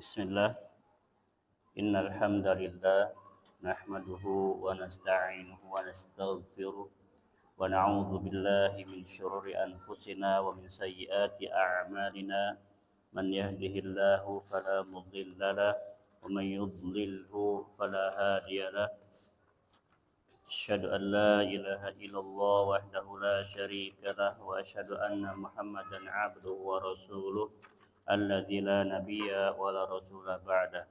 Bismillah, innal hamdalillah nahmaduhu wa nasta'inuhu wa nastaghfiruh wa na'udzu billahi min syururi anfusina wa min sayyiati a'malina. Man yahdihillahu fala mudilla lah wa man yudlilhu fala hadiya lah. Asyhadu an la ilaha illallah wahdahu la syarika lah wa asyhadu anna Muhammadan 'abduhu wa rasuluh alladzi la nabiyya wa la rasula ba'dah.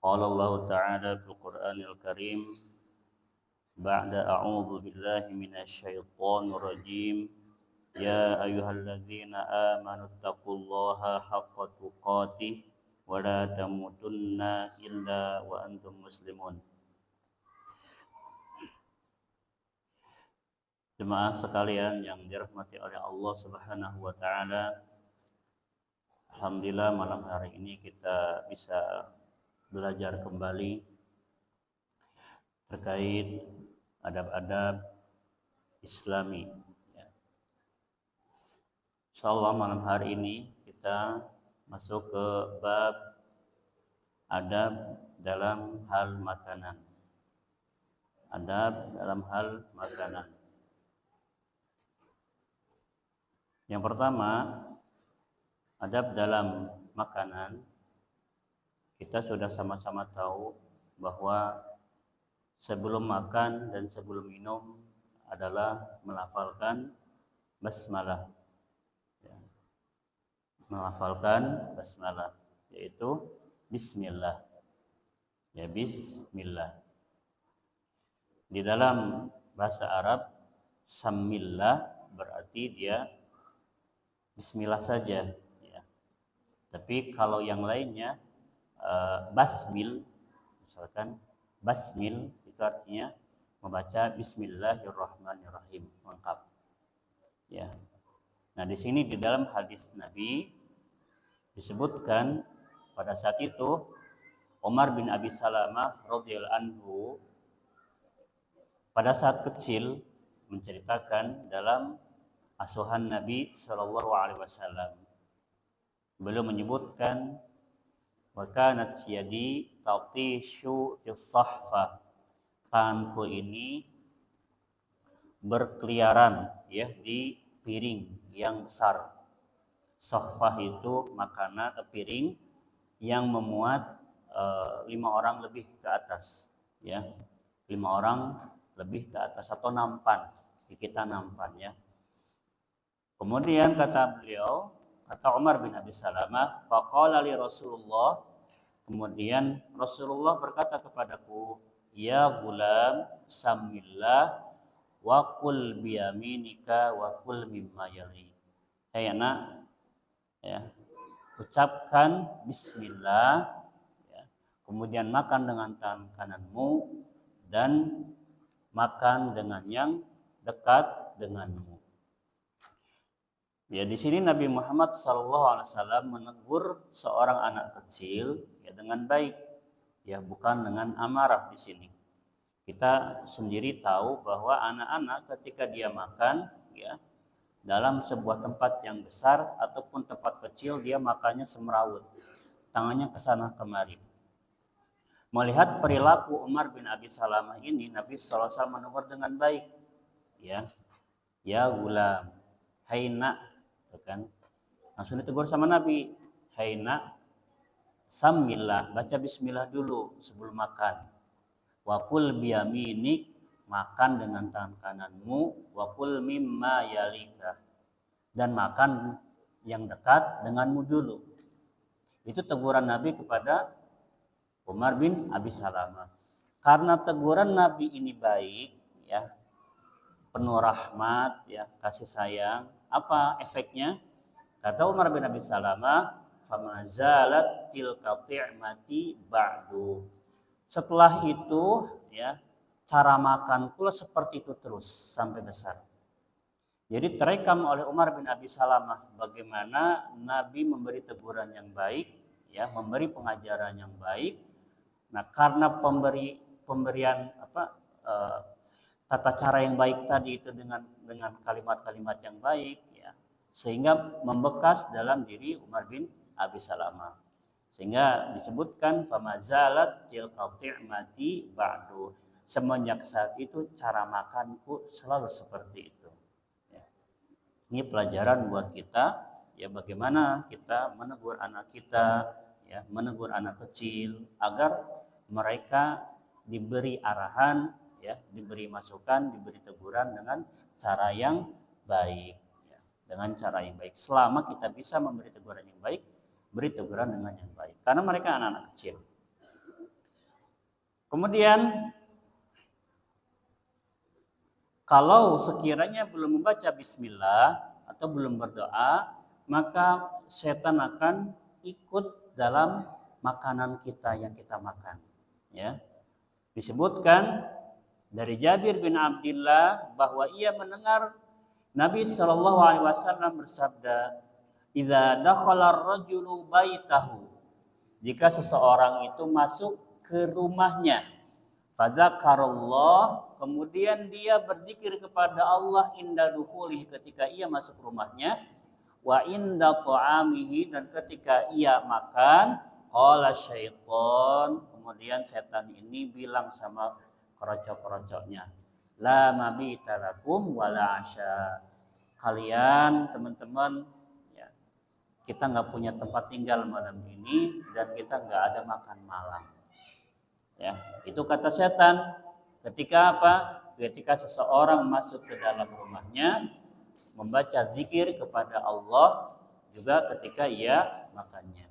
Qala Allah Ta'ala fil Qur'anil Karim ba'da a'udzu billahi minasy syaithanir rajim. Ya ayyuhalladzina amanu taqullaha haqqa tuqatih wa la tamutunna illa wa antum muslimun. Jemaah sekalian yang dirahmati oleh Allah Subhanahu wa taala. Alhamdulillah malam hari ini kita bisa belajar kembali terkait adab-adab Islami. Insyaallah malam hari ini kita masuk ke bab adab dalam hal makanan. Adab dalam hal makanan. Yang pertama, adab dalam makanan. Kita sudah sama-sama tahu bahwa sebelum makan dan sebelum minum adalah melafalkan basmalah. Melafalkan basmalah, yaitu bismillah. Ya, bismillah. Di dalam bahasa Arab, samillah berarti dia bismillah saja. Ya. Tapi kalau yang lainnya, basmil, misalkan basmil itu artinya membaca bismillahirrahmanirrahim lengkap. Ya. Nah, di sini di dalam hadis Nabi disebutkan pada saat itu Umar bin Abi Salamah radhiyallahu anhu pada saat kecil menceritakan dalam asuhan Nabi sallallahu alaihi wasallam. Beliau menyebutkan wa kanat yadi tatishu fi sahfa. Tanganku ini berkeliaran ya di piring yang besar. Sahfah itu makanan piring yang memuat 5 orang lebih ke atas, ya. 5 orang lebih ke atas atau nampan. Kita nampan ya. Kemudian kata beliau, kata Umar bin Abi Salamah, faqala li Rasulullah, kemudian Rasulullah berkata kepadaku, ya gulam samillah wa qul biyaminika wa qul mimma yali. Hai anak, ya, ucapkan bismillah, ya, kemudian makan dengan tangan kananmu dan makan dengan yang dekat denganmu. Ya, di sini Nabi Muhammad SAW menegur seorang anak kecil ya dengan baik, ya bukan dengan amarah di sini. Kita sendiri tahu bahwa anak-anak ketika dia makan, ya dalam sebuah tempat yang besar ataupun tempat kecil dia makannya semrawut, tangannya ke sana kemari. Melihat perilaku Umar bin Abi Salamah ini, Nabi SAW menegur dengan baik, ya gulam, hai nak. Kan langsung ditegur sama Nabi, hai nak, samillah, baca bismillah dulu sebelum makan. Wa qul biyaminik, makan dengan tangan kananmu. Wa qul mimma yalika, dan makan yang dekat denganmu dulu. Itu teguran Nabi kepada Umar bin Abi Salamah. Karena teguran Nabi ini baik, ya, penuh rahmat, ya, kasih sayang. Apa efeknya? Kata Umar bin Abi Salamah, famazalat tilka ti'mati ba'du. Setelah itu, ya, cara makan pula seperti itu terus sampai besar. Jadi terekam oleh Umar bin Abi Salamah bagaimana Nabi memberi teguran yang baik, ya, memberi pengajaran yang baik. Nah, karena pemberian tata cara yang baik tadi itu dengan kalimat-kalimat yang baik, ya, sehingga membekas dalam diri Umar bin Abi Salamah. Sehingga disebutkan famazalat tilka ti'mati ba'du. Semenjak saat itu cara makanku selalu seperti itu. Ya. Ini pelajaran buat kita, ya bagaimana kita menegur anak kita, ya menegur anak kecil agar mereka diberi arahan, ya diberi masukan, diberi teguran dengan cara yang baik, ya. Dengan cara yang baik. Selama kita bisa memberi teguran yang baik, beri teguran dengan yang baik. Karena mereka anak-anak kecil. Kemudian kalau sekiranya belum membaca bismillah atau belum berdoa, maka setan akan ikut dalam makanan kita yang kita makan. Ya. Disebutkan dari Jabir bin Abdullah bahwa ia mendengar Nabi Shallallahu Alaihi Wasallam bersabda, "Idza dakhala ar-rajulu baitahu," jika seseorang itu masuk ke rumahnya, fadzakarallah, kemudian dia berzikir kepada Allah inda dukhulih, ketika ia masuk rumahnya, wa inda ta'amihi, dan ketika ia makan, qala syaitan, kemudian setan ini bilang sama kerocok-kerocoknya, la mabita lakum wala asya. Kalian teman-teman, ya, kita nggak punya tempat tinggal malam ini dan kita nggak ada makan malam. Ya, itu kata setan. Ketika apa? Ketika seseorang masuk ke dalam rumahnya, membaca zikir kepada Allah, juga ketika ia makannya.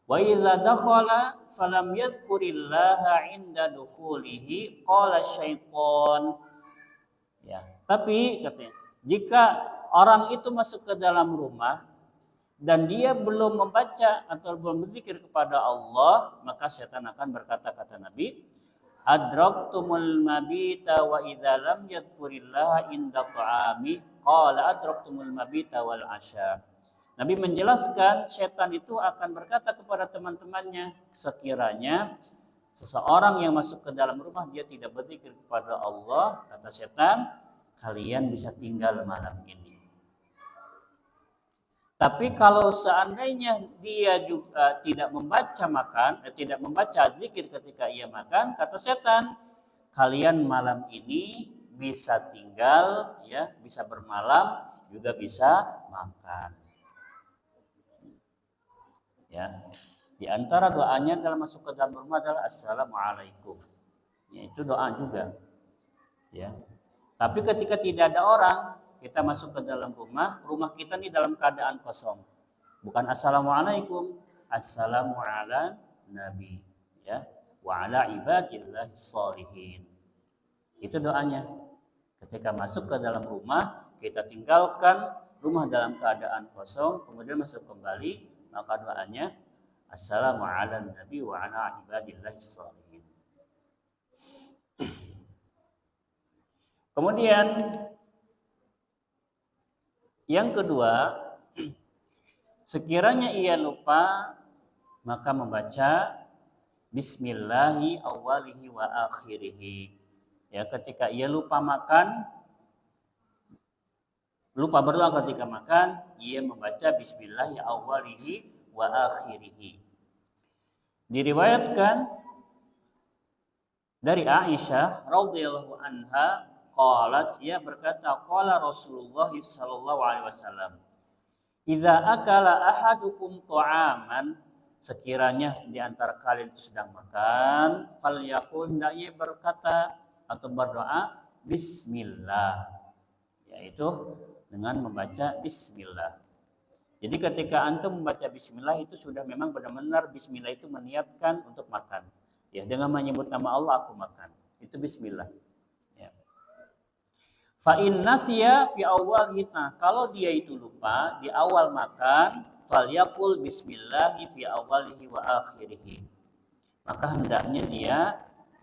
Wa idza dakhala falam yadhkurillaha 'inda dukhulihi qala syaitan. Ya, tapi katanya, jika orang itu masuk ke dalam rumah dan dia belum membaca atau belum berzikir kepada Allah, maka setan akan berkata, kata Nabi, adraktumul mabita wa idza lam yadhkurillaha inda ta'ami qala adraktumul mabita wal asya. Nabi menjelaskan setan itu akan berkata kepada teman-temannya, sekiranya seseorang yang masuk ke dalam rumah dia tidak berzikir kepada Allah, kata setan, kalian bisa tinggal malam ini. Tapi kalau seandainya dia juga tidak membaca zikir ketika ia makan, kata setan, kalian malam ini bisa tinggal, ya, bisa bermalam, juga bisa makan. Ya, di antara doanya dalam masuk ke dalam rumah adalah assalamualaikum. Ya, itu doa juga. Ya. Tapi ketika tidak ada orang, kita masuk ke dalam rumah kita ini dalam keadaan kosong. Bukan assalamualaikum, assalamu ala nabi, ya, wa ala ibadillahis sholihin. Itu doanya. Ketika masuk ke dalam rumah, kita tinggalkan rumah dalam keadaan kosong, kemudian masuk kembali, maka doanya assalamu ala nabi wa ala ibadillahis sholihin. Kemudian yang kedua, sekiranya ia lupa, maka membaca bismillahi awwalihi wa akhirihi. Ya, ketika ia lupa makan, lupa berdoa ketika makan, ia membaca bismillahi awwalihi wa akhirihi. Diriwayatkan dari Aisyah radhiyallahu anha, qalat, ia berkata, qala Rasulullah sallallahu alaihi wasallam, idza akala ahadukum ta'aman, sekiranya di antara kalian itu sedang makan, falyaqul, hendaknya berkata atau berdoa bismillah, yaitu dengan membaca bismillah. Jadi ketika antum membaca bismillah itu sudah memang benar-benar bismillah itu meniatkan untuk makan. Ya, dengan menyebut nama Allah aku makan. Itu bismillah. Ya. Fa in nasiya fi awwal hita, kalau dia itu lupa di awal makan, falyaqul bismillahi fi awwalihi wa akhirihi. Maka hendaknya dia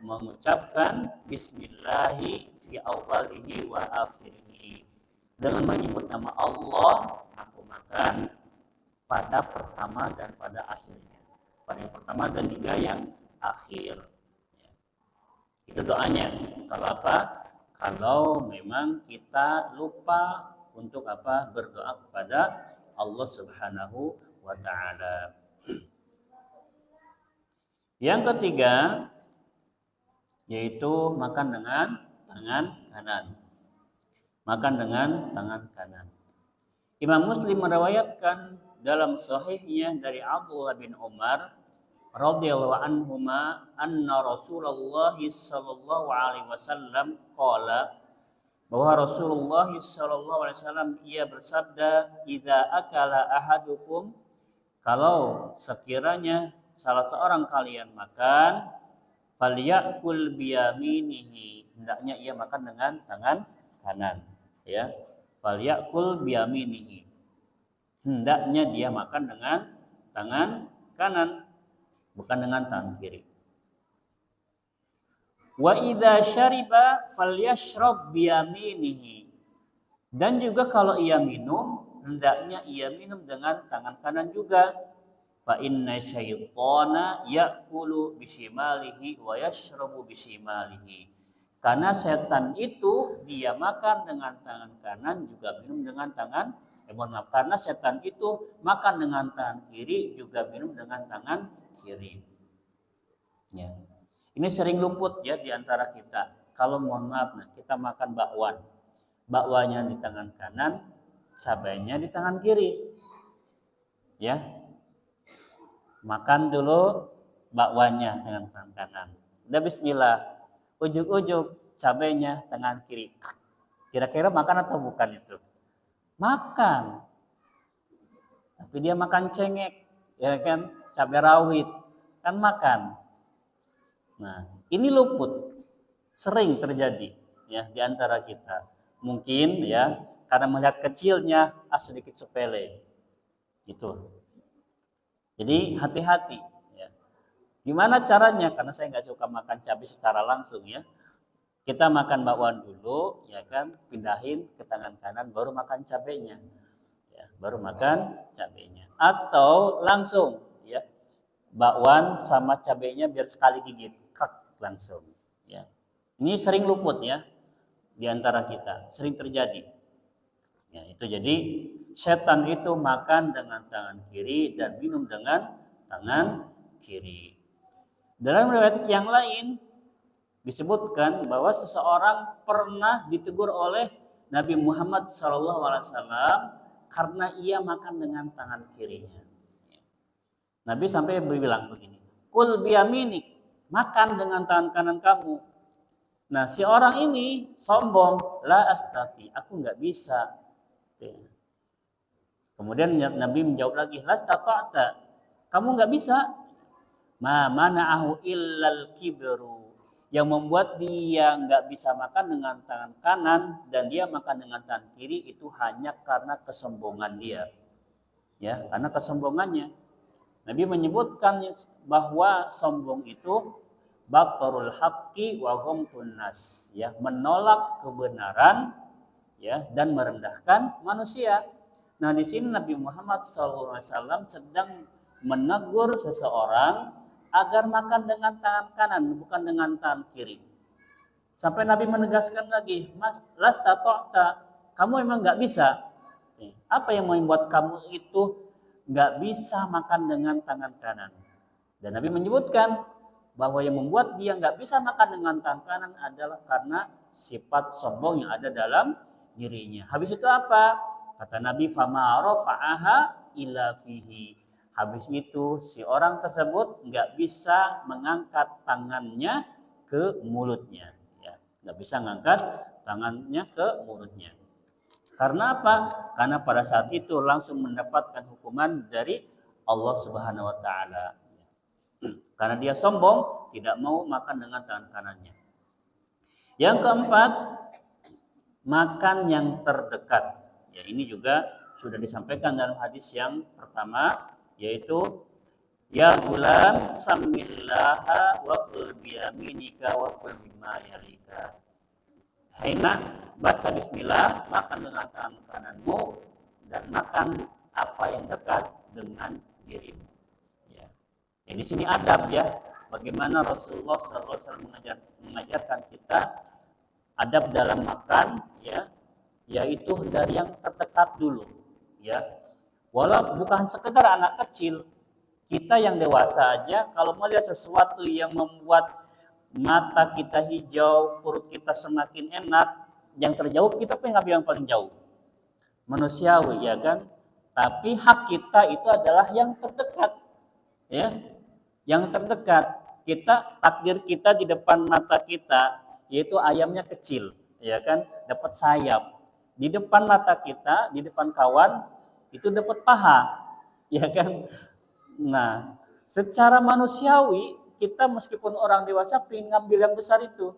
mengucapkan bismillahi fi awwalihi wa akhirihi, dengan menyebut nama Allah aku makan pada pertama dan pada akhirnya. Pada yang pertama dan juga yang akhir. Itu doanya. Kalau apa? Kalau memang kita lupa untuk apa? Berdoa kepada Allah Subhanahu wa taala. Yang ketiga yaitu makan dengan tangan kanan. Makan dengan tangan kanan. Imam Muslim meriwayatkan dalam sahihnya dari Abdullah bin Umar radhiyallahu anhuma anna Rasulullah sallallahu alaihi wasallam qala, bahwa Rasulullah sallallahu alaihi wasallam ia bersabda, "Idza akala ahadukum," kalau sekiranya salah seorang kalian makan, falyakul biyaminihi, hendaknya ia makan dengan tangan kanan, ya. Falyakul biyaminihi, hendaknya dia makan dengan tangan kanan, bukan dengan tangan kiri. Wa idza syariba falyashrab biyaminihi, dan juga kalau ia minum, hendaknya ia minum dengan tangan kanan juga. Fa inna syaitana ya'kulu bishimalihi wa yashrabu bishimalihi, karena setan itu dia makan dengan tangan kanan juga minum dengan tangan karena setan itu makan dengan tangan kiri juga minum dengan tangan kiri. Ya. Ini sering luput ya di antara kita. Kalau mohon maaf, kita makan bakwan, bakwanya di tangan kanan, cabainya di tangan kiri. Ya. Makan dulu bakwanya dengan tangan kanan. Udah bismillah. Ujuk-ujuk cabainya tangan kiri. Kira-kira makan atau bukan itu? Makan. Tapi dia makan cengek, ya kan? Cabai rawit kan makan. Nah, ini luput. Sering terjadi ya di antara kita. Mungkin ya karena melihat kecilnya sedikit sepele. Gitu. Jadi hati-hati ya. Gimana caranya? Karena saya nggak suka makan cabai secara langsung ya. Kita makan bakwan dulu, ya kan? Pindahin ke tangan kanan, baru makan cabainya. Ya, baru makan cabainya. Atau langsung ya. Bakwan sama cabainya biar sekali gigit, langsung ya. Ini sering luput ya di antara kita, sering terjadi. Ya, itu jadi setan itu makan dengan tangan kiri dan minum dengan tangan kiri. Dalam riwayat yang lain disebutkan bahwa seseorang pernah ditegur oleh Nabi Muhammad SAW karena ia makan dengan tangan kirinya. Nabi sampai bilang begini, "Kul biyaminik," makan dengan tangan kanan kamu. Nah, si orang ini sombong, "La astati," aku nggak bisa. Kemudian Nabi menjawab lagi, "Lastata'ta," kamu nggak bisa. "Ma mana'ahu illal kibru," yang membuat dia nggak bisa makan dengan tangan kanan dan dia makan dengan tangan kiri itu hanya karena kesombongan dia. Ya, karena kesombongannya. Nabi menyebutkan bahwa sombong itu batarul haqqi wa ghamtun nas, ya, menolak kebenaran ya dan merendahkan manusia. Nah, di sini Nabi Muhammad SAW sedang menegur seseorang agar makan dengan tangan kanan, bukan dengan tangan kiri. Sampai Nabi menegaskan lagi, "Mas, lastata'ta," kamu emang nggak bisa. Apa yang membuat kamu itu nggak bisa makan dengan tangan kanan? Dan Nabi menyebutkan bahwa yang membuat dia nggak bisa makan dengan tangan kanan adalah karena sifat sombong yang ada dalam dirinya. Habis itu apa? Kata Nabi, "Fama rafa'aha ila fihi." Habis itu si orang tersebut nggak bisa mengangkat tangannya ke mulutnya, ya, nggak bisa mengangkat tangannya ke mulutnya. Karena apa? Karena pada saat itu langsung mendapatkan hukuman dari Allah Subhanahu Wa Taala. Karena dia sombong, tidak mau makan dengan tangan kanannya. Yang keempat, makan yang terdekat. Ya, ini juga sudah disampaikan dalam hadis yang pertama, yaitu ya gulam samillaha wa qul biyaminika wa qul bima yalika. Hai nak, baca bismillah, makan dengan tangan kananmu dan makan apa yang dekat dengan dirimu. Ya. Jadi di sini adab ya, bagaimana Rasulullah SAW mengajarkan kita adab dalam makan ya, yaitu dari yang terdekat dulu ya. Walau bukan sekedar anak kecil, Kita yang dewasa aja kalau melihat sesuatu yang membuat mata kita hijau, perut kita semakin enak, yang terjauh kita pengen ngambil yang paling jauh. Manusiawi ya kan? Tapi hak kita itu adalah yang terdekat. Ya. Yang terdekat. Takdir kita di depan mata kita yaitu ayamnya kecil, ya kan? Dapat sayap. Di depan mata kita, di depan kawan itu dapat paha, ya kan? Nah, secara manusiawi kita meskipun orang dewasa pengen ngambil yang besar itu,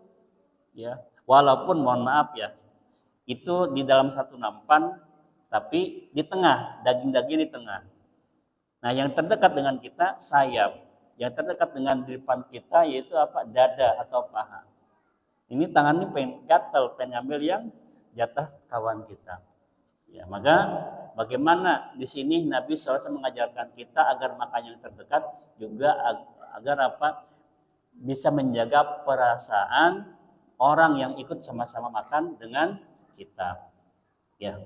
ya. Walaupun mohon maaf ya, itu di dalam satu nampan, tapi di tengah daging-daging di tengah. Nah, yang terdekat dengan kita sayap, yang terdekat dengan di depan kita yaitu apa? Dada atau paha. Ini tangannya pengen gatel, pengen ngambil yang jatah kawan kita. Ya, maka bagaimana di sini Nabi SAW mengajarkan kita agar makan yang terdekat juga agar apa? Bisa menjaga perasaan orang yang ikut sama-sama makan dengan kita. Ya.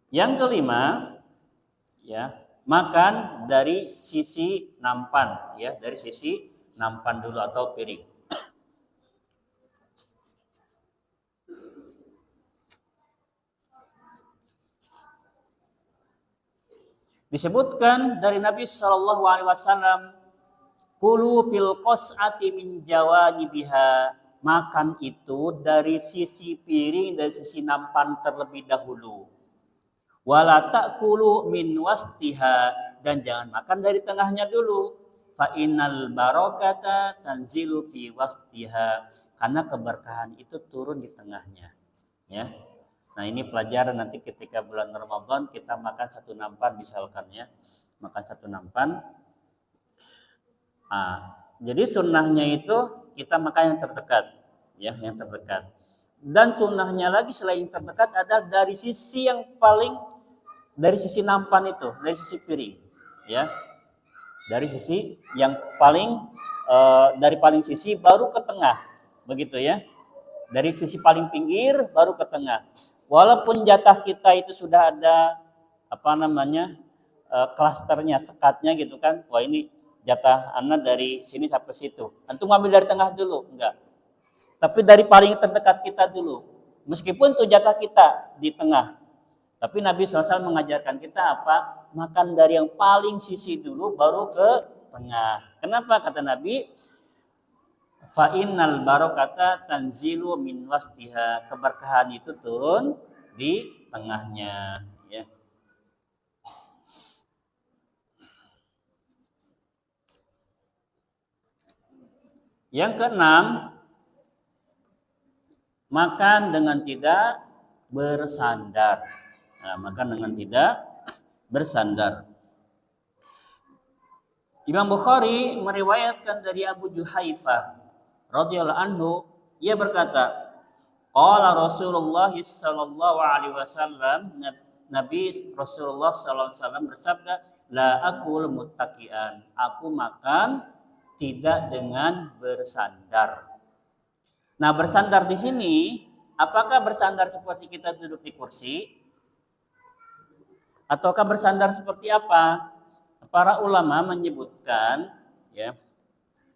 Yang kelima, ya, makan dari sisi nampan, ya, dari sisi nampan dulu atau piring. Disebutkan dari Nabi Shallallahu Alaihi Wasallam, kulu fil qas'ati min jawanibiha, makan itu dari sisi piring, dari sisi nampan terlebih dahulu. Wala ta'kulu min wastiha, dan jangan makan dari tengahnya dulu. Fa innal barakata tanzilu fi wastiha, karena keberkahan itu turun di tengahnya. Ya. Nah, ini pelajaran nanti ketika bulan Ramadan kita makan satu nampan misalkan ya. Makan satu nampan. Jadi sunnahnya itu kita makan yang terdekat, ya, yang terdekat. Dan sunnahnya lagi selain terdekat adalah dari sisi yang paling, dari sisi nampan itu, dari sisi piring, ya. Dari sisi yang paling dari paling sisi baru ke tengah, begitu ya. Dari sisi paling pinggir baru ke tengah. Walaupun jatah kita itu sudah ada klasternya, sekatnya gitu kan. Wah, ini jatah anak dari sini sampai situ. Antum ngambil dari tengah dulu, enggak. Tapi dari paling terdekat kita dulu. Meskipun itu jatah kita di tengah. Tapi Nabi SAW mengajarkan kita apa? Makan dari yang paling sisi dulu baru ke tengah. Kenapa kata Nabi? Fa innal barakata tanzilu min wastiha, keberkahan itu turun di tengahnya, ya. Yang keenam, makan dengan tidak bersandar. Nah, makan dengan tidak bersandar. Imam Bukhari meriwayatkan dari Abu Juhaifah radhiyallahu anhu, ia berkata, qala Rasulullah sallallahu alaihi wasallam, Nabi Rasulullah sallallahu alaihi wasallam bersabda, la aqul muttaqian, aku makan tidak dengan bersandar. Nah, bersandar di sini apakah bersandar seperti kita duduk di kursi ataukah bersandar seperti apa? Para ulama menyebutkan, ya,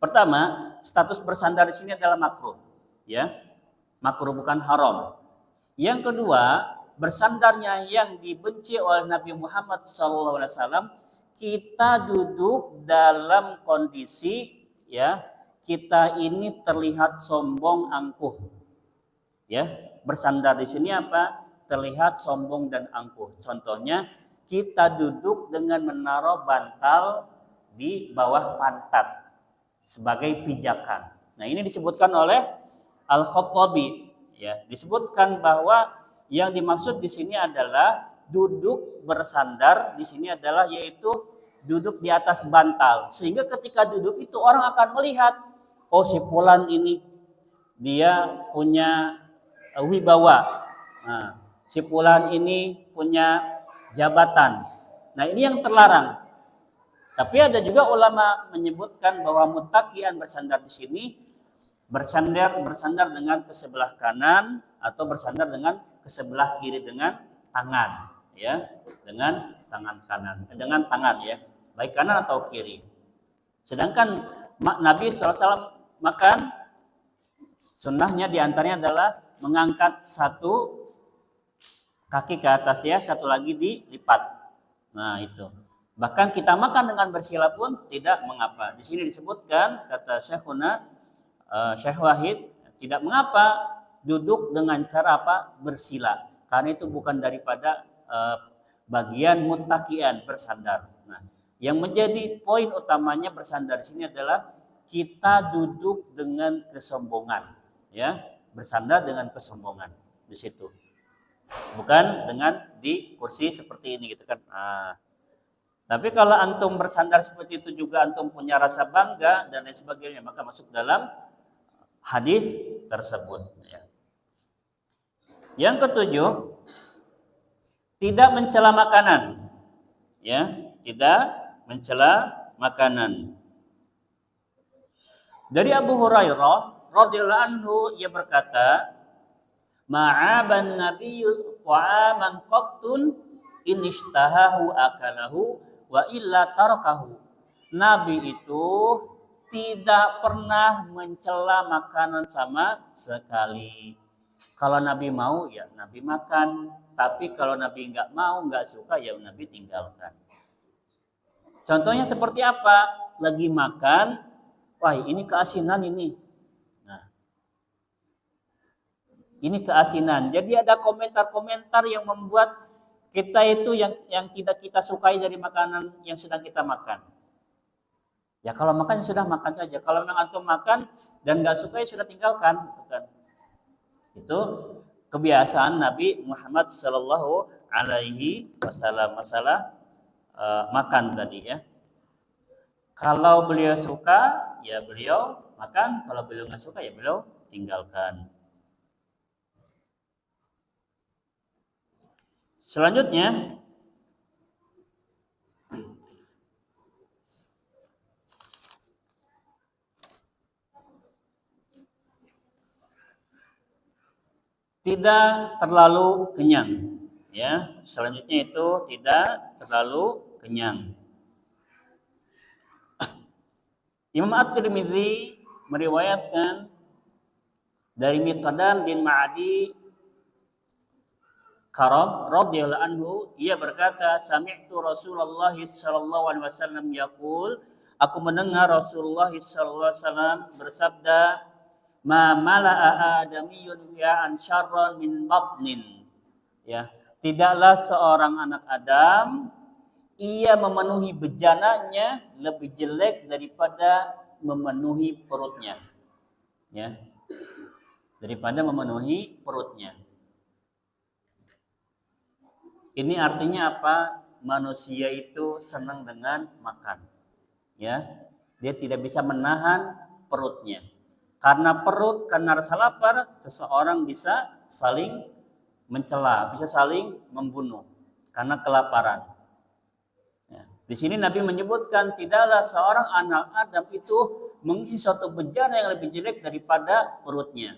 pertama, status bersandar di sini adalah makruh, ya. Makruh bukan haram. Yang kedua, bersandarnya yang dibenci oleh Nabi Muhammad SAW, kita duduk dalam kondisi, ya, kita ini terlihat sombong angkuh. Ya, bersandar di sini apa? Terlihat sombong dan angkuh. Contohnya, kita duduk dengan menaruh bantal di bawah pantat sebagai pijakan. Nah, ini disebutkan oleh Al-Khattabi, ya, disebutkan bahwa yang dimaksud di sini adalah duduk bersandar di sini adalah yaitu duduk di atas bantal, sehingga ketika duduk itu orang akan melihat, oh, si fulan ini dia punya wibawa. Nah, si fulan ini punya jabatan. Nah, ini yang terlarang. Tapi ada juga ulama menyebutkan bahwa muttaqian bersandar di sini bersandar dengan ke sebelah kanan atau bersandar dengan ke sebelah kiri dengan tangan, ya, dengan tangan kanan, dengan tangan, ya. baik kanan atau kiri. Sedangkan Nabi SAW makan, sunnahnya diantaranya adalah mengangkat satu kaki ke atas ya, satu lagi dilipat. Nah itu. Bahkan kita makan dengan bersila pun tidak mengapa. Di sini disebutkan kata Syekhuna Syekh Wahid, tidak mengapa duduk dengan cara apa? Bersila. Karena itu bukan daripada bagian muttaqian, bersandar. Nah, yang menjadi poin utamanya bersandar di sini adalah kita duduk dengan kesombongan, ya, bersandar dengan kesombongan di situ. Bukan dengan di kursi seperti ini gitu kan. Tapi kalau antum bersandar seperti itu juga antum punya rasa bangga dan lain sebagainya, maka masuk dalam hadis tersebut. Ya. Yang ketujuh, tidak mencela makanan. Ya, tidak mencela makanan. Dari Abu Hurairah radhiyallahu anhu, ia berkata, "Ma'aban nabiyyu ta'aman qattun in ishtahahu akalahu wa illa tarakahu." Nabi itu tidak pernah mencela makanan sama sekali. Kalau Nabi mau ya Nabi makan, tapi kalau Nabi nggak mau, nggak suka ya Nabi tinggalkan. Contohnya seperti apa? Lagi makan, wah ini keasinan ini. Nah, ini keasinan. Jadi ada komentar-komentar yang membuat kita itu yang tidak kita sukai dari makanan yang sedang kita makan. Ya kalau makan sudah makan saja. Kalau memang antum makan dan nggak suka ya sudah tinggalkan. Bukan. Itu kebiasaan Nabi Muhammad Sallallahu Alaihi Wasallam masalah makan tadi ya. Kalau beliau suka ya beliau makan. Kalau beliau nggak suka ya beliau tinggalkan. Selanjutnya, tidak terlalu kenyang. Ya, selanjutnya itu tidak terlalu kenyang. Imam At-Tirmidzi meriwayatkan dari Miqdam bin Ma'adi Karab radhiyallahu anhu, ia berkata, "Sami'tu Rasulullah sallallahu alaihi wasallam yaqul," aku mendengar Rasulullah sallallahu alaihi wasallam bersabda, "Ma mala'a adamiyyun ya'an syarran min batnin." Ya, tidaklah seorang anak Adam ia memenuhi bejananya lebih jelek daripada memenuhi perutnya. Ya. Daripada memenuhi perutnya. Ini artinya apa? Manusia itu senang dengan makan. Ya. Dia tidak bisa menahan perutnya. Karena perut, karena rasa lapar, seseorang bisa saling mencela, bisa saling membunuh karena kelaparan. Ya. Di sini Nabi menyebutkan tidaklah seorang anak Adam itu mengisi suatu bejana yang lebih jelek daripada perutnya.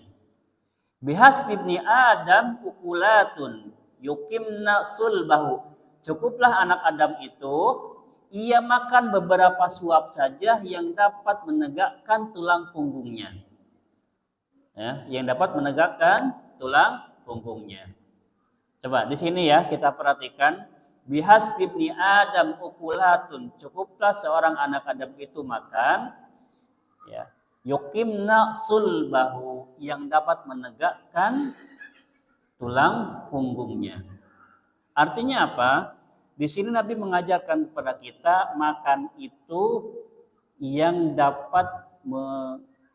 Bihasbi ibni Adam ukulatun yukimna sulbahu. Cukuplah anak Adam itu ia makan beberapa suap saja yang dapat menegakkan tulang punggungnya. Ya, yang dapat menegakkan tulang punggungnya. Coba di sini ya kita perhatikan, bihasbi ibni Adam ukulatun, cukuplah seorang anak Adam itu makan ya, yukimna sulbahu, yang dapat menegakkan tulang punggungnya. Artinya apa? Di sini Nabi mengajarkan kepada kita makan itu yang dapat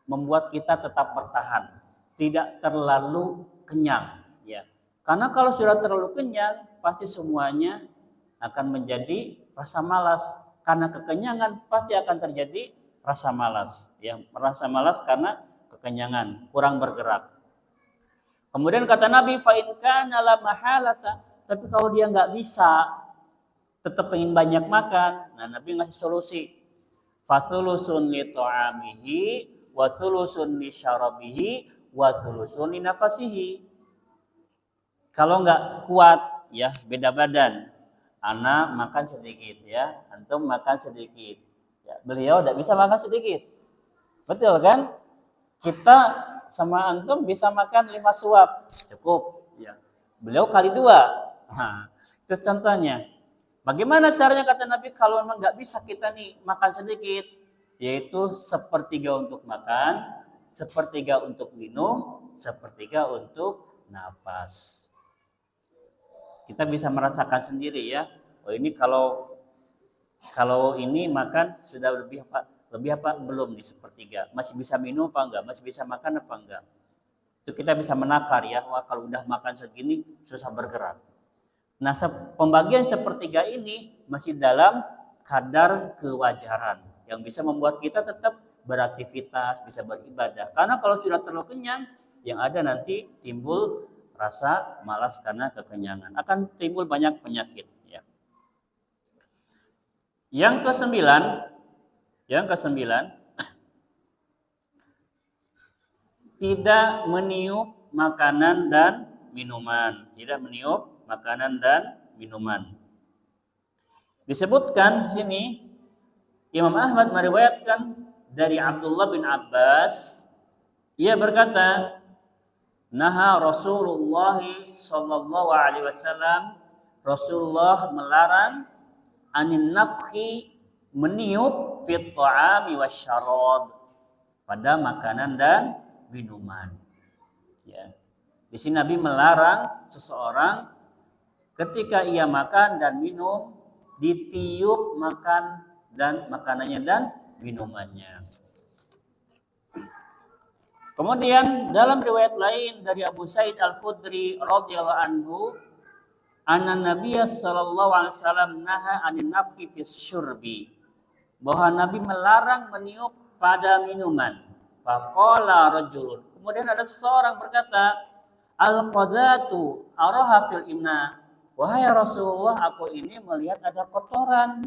membuat kita tetap bertahan, tidak terlalu kenyang, ya. Karena kalau sudah terlalu kenyang, pasti semuanya akan menjadi rasa malas. Karena kekenyangan pasti akan terjadi rasa malas, ya. Rasa malas karena kekenyangan, kurang bergerak. Kemudian kata Nabi, fa in kana la mahalata, tapi kalau dia nggak bisa, tetap ingin banyak makan, nah Nabi ngasih solusi. Fathulusun li ta'amihi wa thulusun li syarabihi wa thulusun li nafasihi. Kalau nggak kuat ya, beda badan, Ana makan sedikit ya, antum makan sedikit. Ya, beliau tidak bisa makan sedikit. Betul kan? Kita sama antum bisa makan 5 suap, cukup. Ya. Beliau kali 2. Nah, itu contohnya. Bagaimana caranya kata Nabi kalau memang nggak bisa kita nih makan sedikit, yaitu sepertiga untuk makan, sepertiga untuk minum, sepertiga untuk napas. Kita bisa merasakan sendiri ya. Oh ini kalau ini makan sudah lebih apa belum nih sepertiga, masih bisa minum apa enggak, masih bisa makan apa enggak. Itu kita bisa menakar ya, wah kalau udah makan segini susah bergerak. Nah, pembagian sepertiga ini masih dalam kadar kewajaran yang bisa membuat kita tetap beraktivitas, bisa beribadah. Karena kalau sudah terlalu kenyang, yang ada nanti timbul rasa malas karena kekenyangan. Akan timbul banyak penyakit. Ya. Yang kesembilan, tidak meniup makanan dan minuman. Tidak meniup makanan dan minuman. Disebutkan di sini Imam Ahmad meriwayatkan dari Abdullah bin Abbas, ia berkata, naha Rasulullah sallallahu alaihi wasallam, Rasulullah melarang anin nafhi, meniup fit ta'ami wasyarab, pada makanan dan minuman. Ya. Di sini Nabi melarang seseorang ketika ia makan dan minum ditiup makan dan makanannya dan minumannya. Kemudian dalam riwayat lain dari Abu Sa'id Al-Khudri radhiyallahu anhu, anna Nabiy sallallahu alaihi wasallam naha 'anil nafhi fis syurbi, bahwa Nabi melarang meniup pada minuman. Faqala rajulun, kemudian ada seseorang berkata, al-qadatu araha fil imna, wahai Rasulullah, aku ini melihat ada kotoran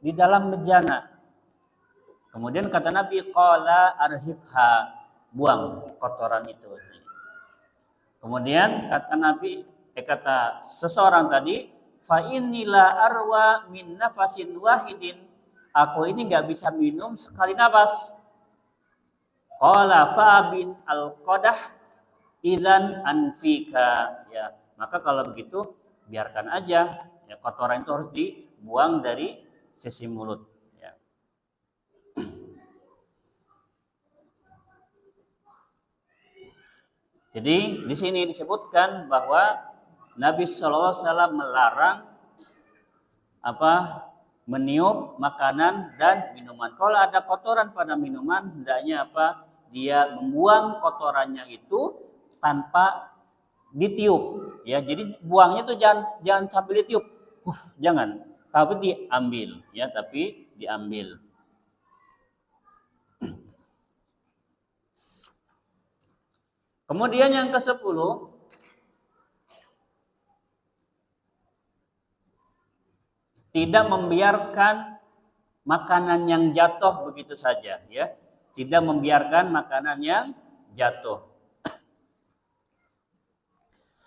di dalam bejana. Kemudian kata Nabi, qala arhiqha, buang kotoran itu. Kemudian kata Nabi, kata seseorang tadi, fa innila arwa min nafasin wahidin, aku ini nggak bisa minum sekali nafas. Qala fa bin al-qadah idzan anfika, ya maka kalau begitu biarkan aja, ya kotoran itu harus dibuang dari sisi mulut. Ya. Jadi di sini disebutkan bahwa Nabi Shallallahu Alaihi Wasallam melarang meniup makanan dan minuman. Kalau ada kotoran pada minuman, hendaknya dia membuang kotorannya itu tanpa ditiup. Ya, jadi buangnya tuh jangan sambil ditiup, jangan. Tapi diambil, ya, tapi diambil. Kemudian yang ke-10, tidak membiarkan makanan yang jatuh begitu saja, ya. Tidak membiarkan makanan yang jatuh.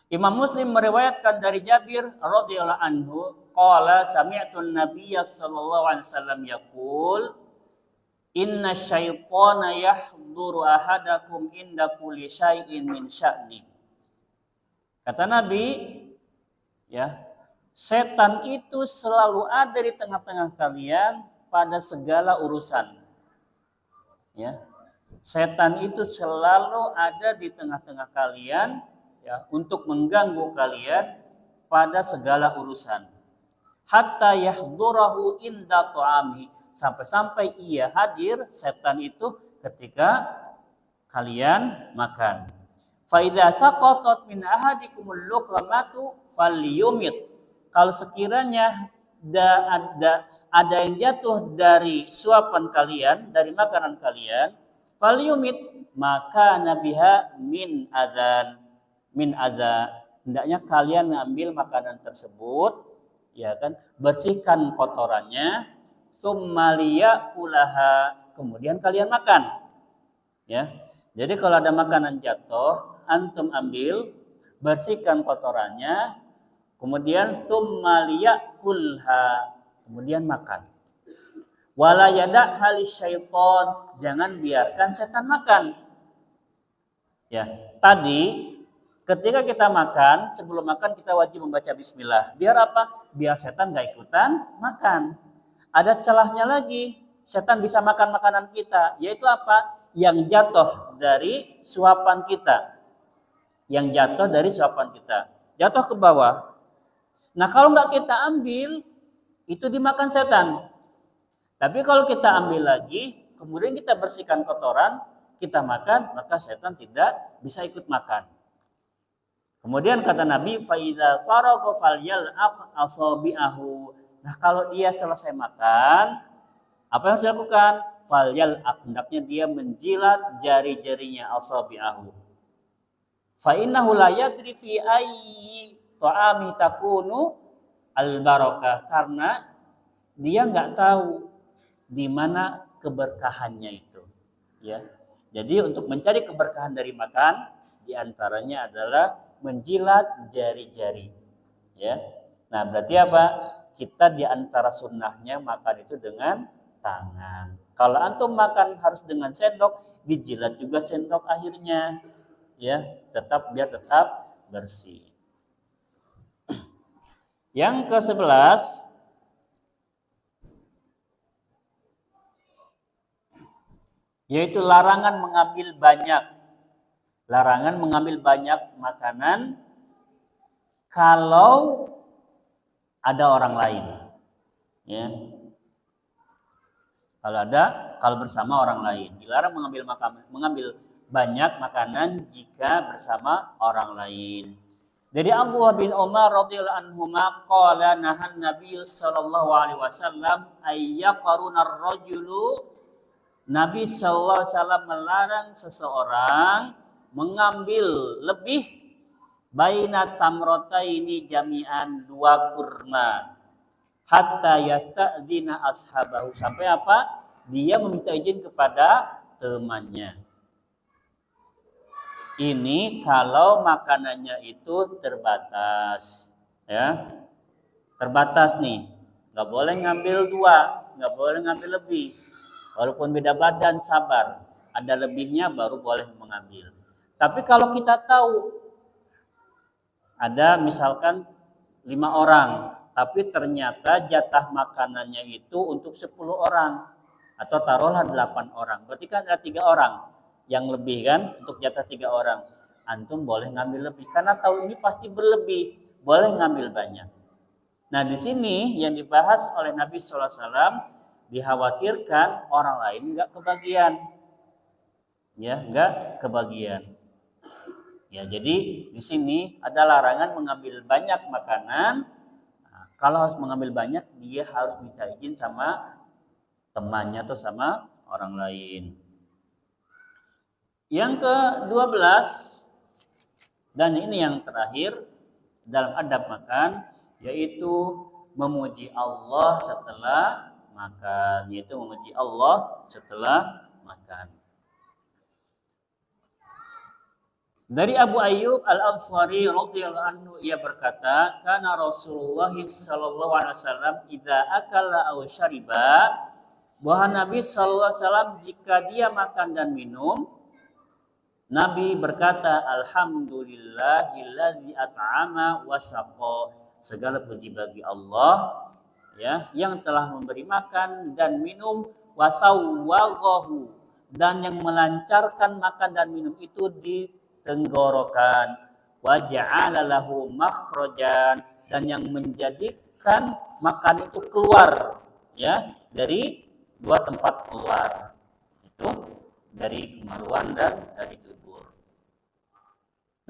Imam Muslim meriwayatkan dari Jabir radhiyallahu anhu, qala sami'tu an-nabiy sallallahu alaihi wasallam yaqul, inna syaitana yahduru ahadakum inda kulli syai'in min sya'ni. Kata Nabi, ya, setan itu selalu ada di tengah-tengah kalian pada segala urusan. Ya. Setan itu selalu ada di tengah-tengah kalian, ya, untuk mengganggu kalian pada segala urusan. Hatta yahdurahu inda ta'ami, sampai-sampai ia hadir, setan itu, ketika kalian makan. Fa idza saqatat min ahadikumul luqmatu falyumit, kalau sekiranya ada yang jatuh dari suapan kalian, dari makanan kalian, falyumit, maka nabiha min adza, hendaknya kalian mengambil makanan tersebut, ya kan, bersihkan kotorannya, tsumma liyakulaha, kemudian kalian makan. Ya. Jadi kalau ada makanan jatuh, antum ambil, bersihkan kotorannya, Kemudian tsumma liyakulha, kemudian makan. Wala yada' halis syaiton, jangan biarkan setan makan. Ya, tadi ketika kita makan, sebelum makan kita wajib membaca bismillah. Biar apa? Biar setan gak ikutan makan. Ada celahnya lagi, setan bisa makan makanan kita, yaitu apa? Yang jatuh dari suapan kita. Yang jatuh dari suapan kita. Jatuh ke bawah. Nah, kalau nggak kita ambil, itu dimakan setan. Tapi kalau kita ambil lagi, kemudian kita bersihkan kotoran, kita makan, maka setan tidak bisa ikut makan. Kemudian kata Nabi, "Faiza faragha falyal'aq asabi'ahu." Nah, kalau dia selesai makan, apa yang harus dilakukan? Falyal'aq, hendaknya dia menjilat jari-jarinya asabi'ahu. Fa innahu la yadri fi ayyi ta'ami takunu al-barakah, karena dia nggak tahu di mana keberkahannya itu, ya. Jadi untuk mencari keberkahan dari makan, diantaranya adalah menjilat jari-jari, ya. Nah, berarti apa? Kita diantara sunnahnya makan itu dengan tangan. Kalau antum makan harus dengan sendok, dijilat juga sendok akhirnya, ya. Biar tetap bersih. Yang ke-11, yaitu larangan mengambil banyak. Larangan mengambil banyak makanan kalau ada orang lain. Ya. Kalau bersama orang lain. Dilarang mengambil banyak makanan jika bersama orang lain. Dari Abdullah bin Umar radhiyallahu anhuma qala nahan Nabi sallallahu alaihi wasallam ayyaqaruna ar-rajulu, Nabi sallallahu alaihi wasallam melarang seseorang mengambil lebih baina tamrotaini jami'an, 2 kurma, hatta yasta'dzina ashabahu, sampai apa? Dia meminta izin kepada temannya. Ini kalau makanannya itu terbatas, ya. Terbatas nih. Nggak boleh ngambil 2, nggak boleh ngambil lebih. Walaupun beda badan, sabar. Ada lebihnya baru boleh mengambil. Tapi kalau kita tahu ada misalkan 5 orang, tapi ternyata jatah makanannya itu untuk 10 orang. Atau taruhlah 8 orang. Berarti kan ada 3 orang yang lebih kan, untuk jatah 3 orang. Antum boleh ngambil lebih. Karena tahu ini pasti berlebih. Boleh ngambil banyak. Nah, di sini yang dibahas oleh Nabi SAW, dikhawatirkan orang lain nggak kebagian, ya, nggak kebagian. Ya, jadi di sini ada larangan mengambil banyak makanan. Nah, kalau harus mengambil banyak, dia harus minta izin sama temannya atau sama orang lain. Yang ke-12, dan ini yang terakhir dalam adab makan, yaitu memuji Allah setelah makan, yaitu memuji Allah setelah makan. Dari Abu Ayyub Al-Ansari radhiyallahu anhu, ia berkata, kana Rasulullah sallallahu alaihi wasallam idza akala aw syariba, bahwa Nabi sallallahu alaihi wasallam jika dia makan dan minum, Nabi berkata, alhamdulillahilladzi at'ama wa saqa, segala puji bagi Allah, ya, yang telah memberi makan dan minum, wasawwaghahu, dan yang melancarkan makan dan minum itu di tenggorokan, wa ja'ala lahu makhrajan, dan yang menjadikan makan itu keluar, ya, dari 2 tempat keluar, itu dari kemaluan dan dari dubur.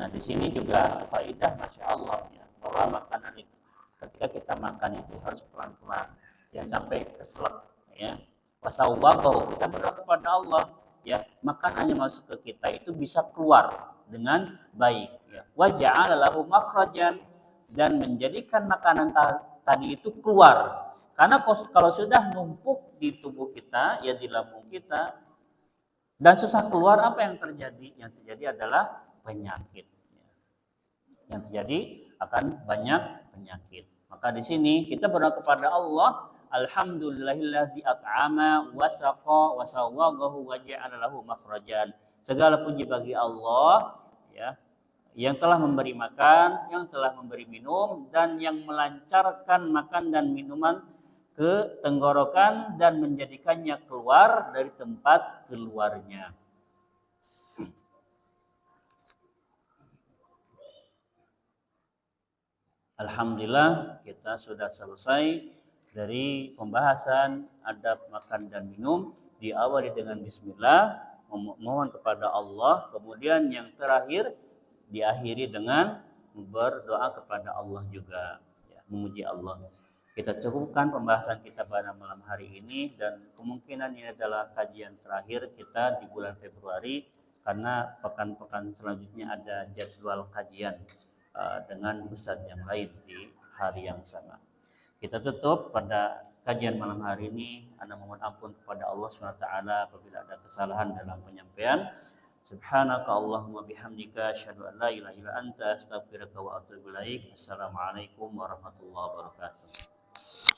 Nah, di sini juga faidah masya Allah, ya, bahwa makanan itu ketika kita makan itu harus pelan-pelan, jangan sampai keselak, ya. Wasawwaghahu, kita berdoa kepada Allah, ya, makanannya masuk ke kita itu bisa keluar dengan baik, ya. Wa ja'ala lahu makhrajan, dan menjadikan makanan tadi itu keluar. Karena kalau sudah numpuk di tubuh kita, ya di lambung kita, dan susah keluar, apa yang terjadi? Yang terjadi adalah penyakit. Yang terjadi akan banyak penyakit. Maka di sini kita berdoa kepada Allah, alhamdulillahilladzi at'ama wa saqa wa sawwagahu wa ja'ala lahu makhrajan. Segala puji bagi Allah, ya, yang telah memberi makan, yang telah memberi minum, dan yang melancarkan makan dan minuman ke tenggorokan dan menjadikannya keluar dari tempat keluarnya. Alhamdulillah kita sudah selesai dari pembahasan adab makan dan minum. Diawali dengan bismillah, memohon kepada Allah. Kemudian yang terakhir diakhiri dengan berdoa kepada Allah juga, ya, memuji Allah. Kita cukupkan pembahasan kita pada malam hari ini, dan kemungkinan ini adalah kajian terakhir kita di bulan Februari karena pekan-pekan selanjutnya ada jadwal kajian dengan ustadz yang lain di hari yang sama. Kita tutup pada kajian malam hari ini. Ana mohon ampun kepada Allah SWT apabila ada kesalahan dalam penyampaian. Subhanaka Allahumma bihamdika asyhadu an la ilaha illa anta astaghfiruka wa atubu ilaik. Assalamualaikum warahmatullahi wabarakatuh.